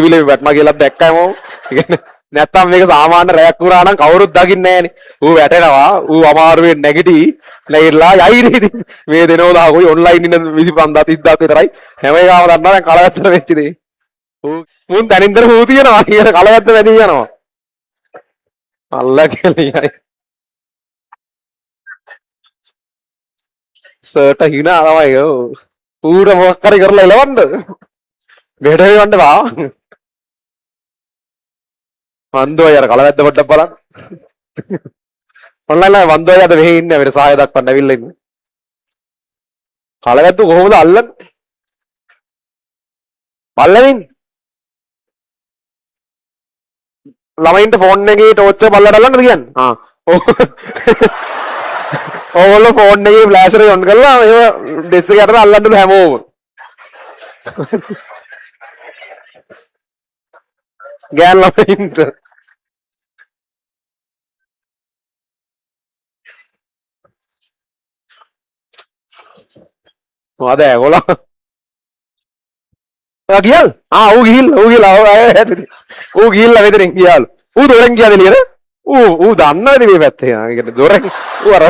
සිවිලේ වැටුණා කියලා දැක්කම නැත්තම් මේක සාමාන්‍ය රැයක් වුණා නම් කවුරුත් දකින්නේ නැහනේ. ඌ වැටෙනවා. ඌ අමාරුවෙන් නැගිටි. නැගිටලා යයිනේ ඉතින්. මේ දෙනෝ දාගොයි ඔන්ලයින් ඉන්න 25 30ක් විතරයි. හැම එකම දන්නා දැන් කලවැත්තට වෙච්ච දේ. ඌ මුන් දැනින්දර ඌ තියනවා. ඊට කලවැත්ත වැඩි යනවා. අල්ලා කියලා යයි. සර්ට හිනා තමයි යෝ. ඌට මොකක් හරි කරලා එලවන්න. මෙහෙට වෙවන්න බා. වන්දෝ යාර කලවැද්ද පොඩ්ඩක් බලන්න. ඔන්ලයින් ලා වන්දෝ යාද මෙහෙ ඉන්නේ අපිට සහාය දක්වන්න ඇවිල්ලා ඉන්නේ. කලවැද්ද කොහොමද අල්ලන්නේ? අල්ලමින් ළමයින්ට ෆෝන් එකේ ටෝච් එක බලලා අල්ලන්නද කියන්නේ? ආ. ඕගොල්ලෝ ෆෝන් එකේ ෆ්ලෑෂර් එක ඔන් කරලා ඒව ඩෙස්ක් එකට අල්ලන්නලු හැමෝම. ගෑන් ළමයින්ට මොකද ඒගොල්ලෝ ගියල් ඌ ගිහිල්ලා ඌ ගිහිල්ලා මෙතනින් ගියාලු ඌ දොරෙන් ගියාද එළියට ඌ දන්නවද මේ පැත්තේ ඒ කියන්නේ දොරෙන් ඌ අර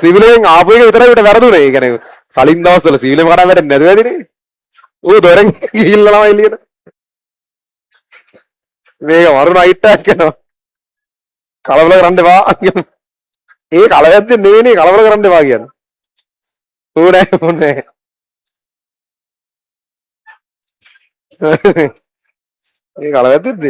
සිවිලෙන් ආපු එක විතරයි උට වැරදුනේ ඒ කියන්නේ කලින් දවස්වල සිවිලෙන් කරා වැටෙන්නේ නැතුව ඇදිනේ ඌ දොරෙන් ගිහිල්ලා ළමයි එළියට මේක වරු නයිට් ටැස්ක් කරනවා කලබල කරන්න එපා ඒ කලවැද්දෙන් නෙවෙයිනේ කලබල කරන්න එපා කියන්නේ ඌ නෑ ඒ කලවැද්දෙද්ද